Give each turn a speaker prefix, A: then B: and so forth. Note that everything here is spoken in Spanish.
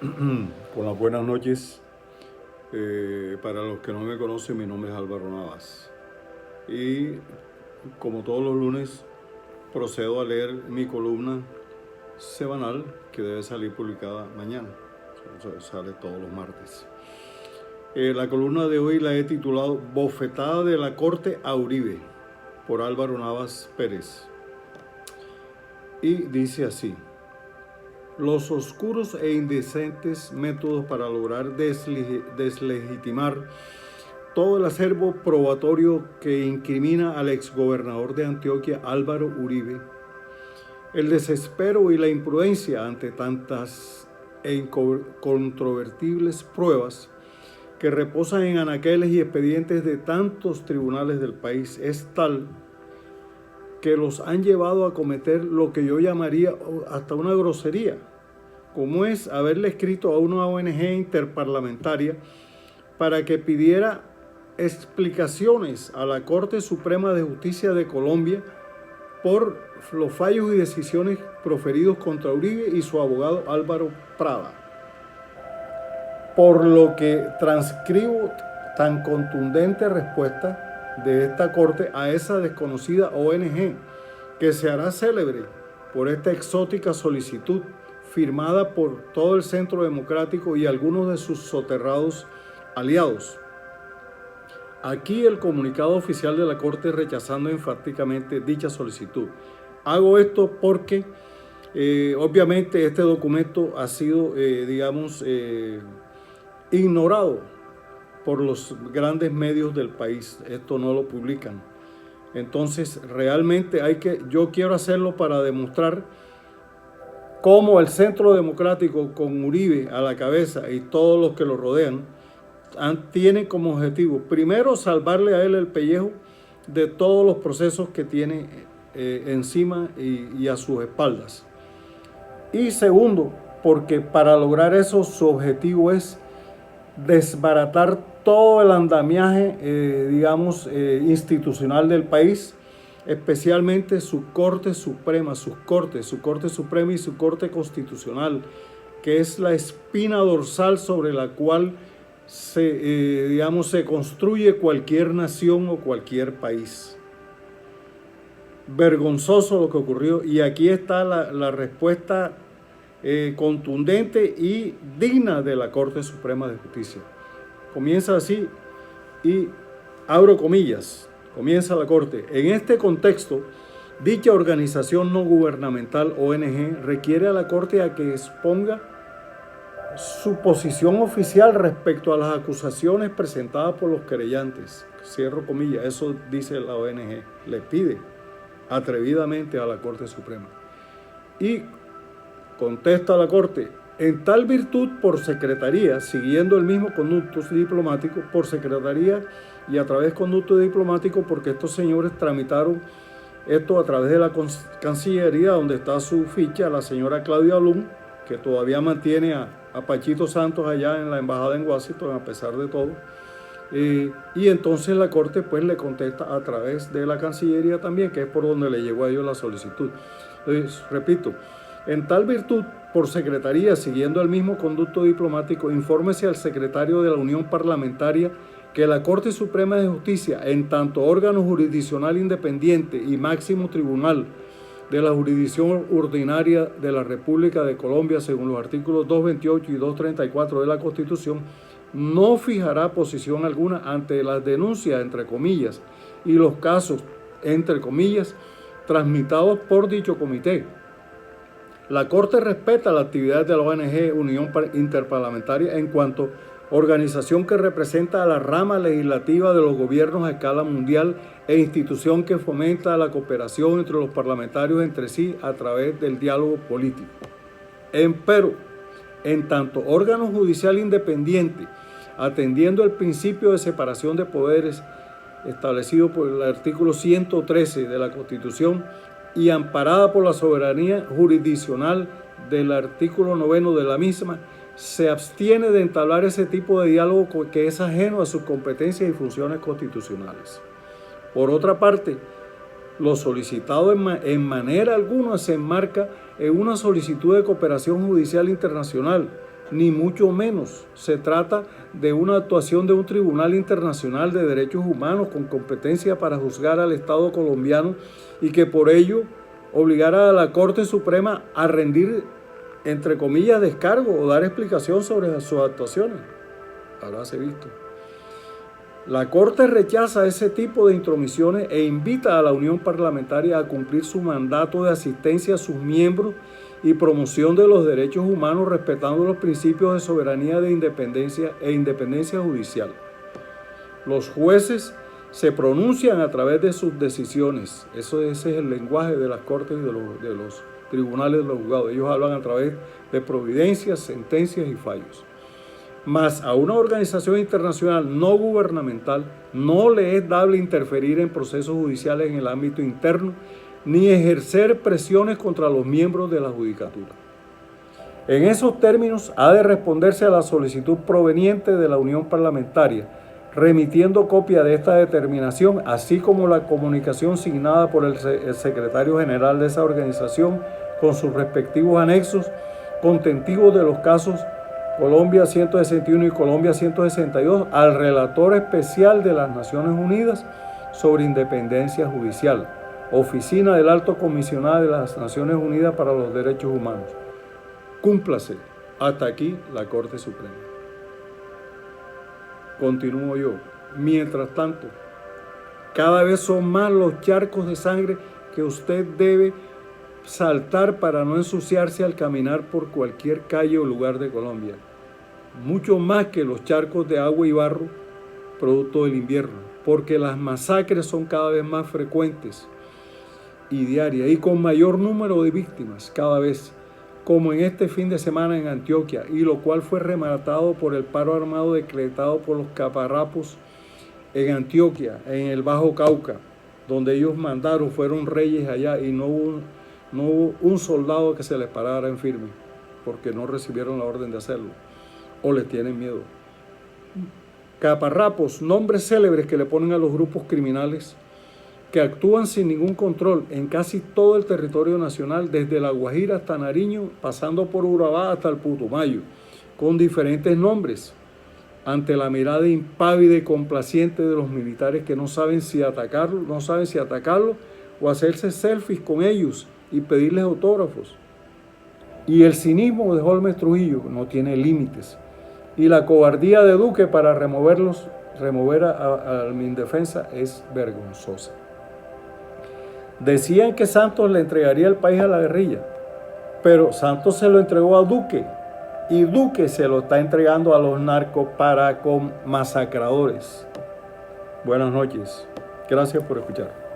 A: Con las buenas noches. Para los que no me conocen, mi nombre es Álvaro Navas. Y como todos los lunes, procedo a leer mi columna semanal que debe salir publicada mañana. Sale todos los martes. La columna de hoy la he titulado Bofetada de la Corte a Uribe, por Álvaro Navas Pérez. Y dice así: los oscuros e indecentes métodos para lograr deslegitimar todo el acervo probatorio que incrimina al exgobernador de Antioquia, Álvaro Uribe, el desespero y la imprudencia ante tantas e incontrovertibles pruebas que reposan en anaqueles y expedientes de tantos tribunales del país es tal que los han llevado a cometer lo que yo llamaría hasta una grosería, como es haberle escrito a una ONG interparlamentaria para que pidiera explicaciones a la Corte Suprema de Justicia de Colombia por los fallos y decisiones proferidos contra Uribe y su abogado Álvaro Prada. Por lo que transcribo tan contundente respuesta de esta Corte a esa desconocida ONG, que se hará célebre por esta exótica solicitud firmada por todo el Centro Democrático y algunos de sus soterrados aliados. Aquí el comunicado oficial de la Corte rechazando enfáticamente dicha solicitud. Hago esto porque obviamente este documento ha sido, ignorado por los grandes medios del país. Esto no lo publican. Entonces, realmente yo quiero hacerlo para demostrar cómo el Centro Democrático, con Uribe a la cabeza y todos los que lo rodean, tienen como objetivo, primero, salvarle a él el pellejo de todos los procesos que tiene encima y a sus espaldas. Y segundo, porque para lograr eso su objetivo es desbaratar todo el andamiaje, institucional del país, especialmente su Corte Suprema, su Corte Suprema y su Corte Constitucional, que es la espina dorsal sobre la cual se construye cualquier nación o cualquier país. Vergonzoso lo que ocurrió, y aquí está la respuesta contundente y digna de la Corte Suprema de Justicia. Comienza así, y abro comillas, comienza la Corte. En este contexto, dicha organización no gubernamental, ONG, requiere a la Corte a que exponga su posición oficial respecto a las acusaciones presentadas por los querellantes. Cierro comillas, eso dice la ONG. Le pide atrevidamente a la Corte Suprema. Y contesta la Corte: en tal virtud, por secretaría, siguiendo el mismo conducto diplomático, por secretaría y a través de conducto diplomático, porque estos señores tramitaron esto a través de la Cancillería, donde está su ficha, la señora Claudia Blum, que todavía mantiene a Pachito Santos allá en la embajada en Washington, a pesar de todo. Y entonces la Corte pues le contesta a través de la Cancillería también, que es por donde le llegó a ellos la solicitud. Entonces, repito, en tal virtud, por secretaría, siguiendo el mismo conducto diplomático, infórmese al secretario de la Unión Parlamentaria que la Corte Suprema de Justicia, en tanto órgano jurisdiccional independiente y máximo tribunal de la jurisdicción ordinaria de la República de Colombia, según los artículos 228 y 234 de la Constitución, no fijará posición alguna ante las denuncias, entre comillas, y los casos, entre comillas, transmitados por dicho comité. La Corte respeta la actividad de la ONG Unión Interparlamentaria en cuanto organización que representa a la rama legislativa de los gobiernos a escala mundial e institución que fomenta la cooperación entre los parlamentarios entre sí a través del diálogo político. Empero, en tanto órgano judicial independiente, atendiendo el principio de separación de poderes establecido por el artículo 113 de la Constitución y amparada por la soberanía jurisdiccional del artículo 9 de la misma, se abstiene de entablar ese tipo de diálogo que es ajeno a sus competencias y funciones constitucionales. Por otra parte, lo solicitado en manera alguna se enmarca en una solicitud de cooperación judicial internacional, ni mucho menos. Se trata de una actuación de un Tribunal Internacional de Derechos Humanos con competencia para juzgar al Estado colombiano y que por ello obligara a la Corte Suprema a rendir, entre comillas, descargo o dar explicación sobre sus actuaciones. Habráse visto. La Corte rechaza ese tipo de intromisiones e invita a la Unión Parlamentaria a cumplir su mandato de asistencia a sus miembros y promoción de los derechos humanos respetando los principios de soberanía e independencia judicial. Los jueces se pronuncian a través de sus decisiones. Ese es el lenguaje de las cortes y de los tribunales de los juzgados. Ellos hablan a través de providencias, sentencias y fallos. Mas a una organización internacional no gubernamental no le es dable interferir en procesos judiciales en el ámbito interno ni ejercer presiones contra los miembros de la judicatura. En esos términos, ha de responderse a la solicitud proveniente de la Unión Parlamentaria, remitiendo copia de esta determinación, así como la comunicación signada por el secretario general de esa organización con sus respectivos anexos, contentivos de los casos Colombia 161 y Colombia 162, al relator especial de las Naciones Unidas sobre independencia judicial, Oficina del Alto Comisionado de las Naciones Unidas para los Derechos Humanos. Cúmplase. Hasta aquí la Corte Suprema. Continúo yo. Mientras tanto, cada vez son más los charcos de sangre que usted debe saltar para no ensuciarse al caminar por cualquier calle o lugar de Colombia. Mucho más que los charcos de agua y barro producto del invierno, porque las masacres son cada vez más frecuentes y diarias y con mayor número de víctimas cada vez, como en este fin de semana en Antioquia, y lo cual fue rematado por el paro armado decretado por los caparrapos en Antioquia, en el Bajo Cauca, donde ellos mandaron, fueron reyes allá y no hubo un soldado que se les parara en firme, porque no recibieron la orden de hacerlo, o les tienen miedo. Caparrapos, nombres célebres que le ponen a los grupos criminales que actúan sin ningún control en casi todo el territorio nacional, desde La Guajira hasta Nariño, pasando por Urabá hasta el Putumayo, con diferentes nombres, ante la mirada impávida y complaciente de los militares que no saben si atacarlo o hacerse selfies con ellos y pedirles autógrafos. Y el cinismo de Holmes Trujillo no tiene límites. Y la cobardía de Duque para remover a mi indefensa es vergonzosa. Decían que Santos le entregaría el país a la guerrilla, pero Santos se lo entregó a Duque y Duque se lo está entregando a los masacradores. Buenas noches. Gracias por escuchar.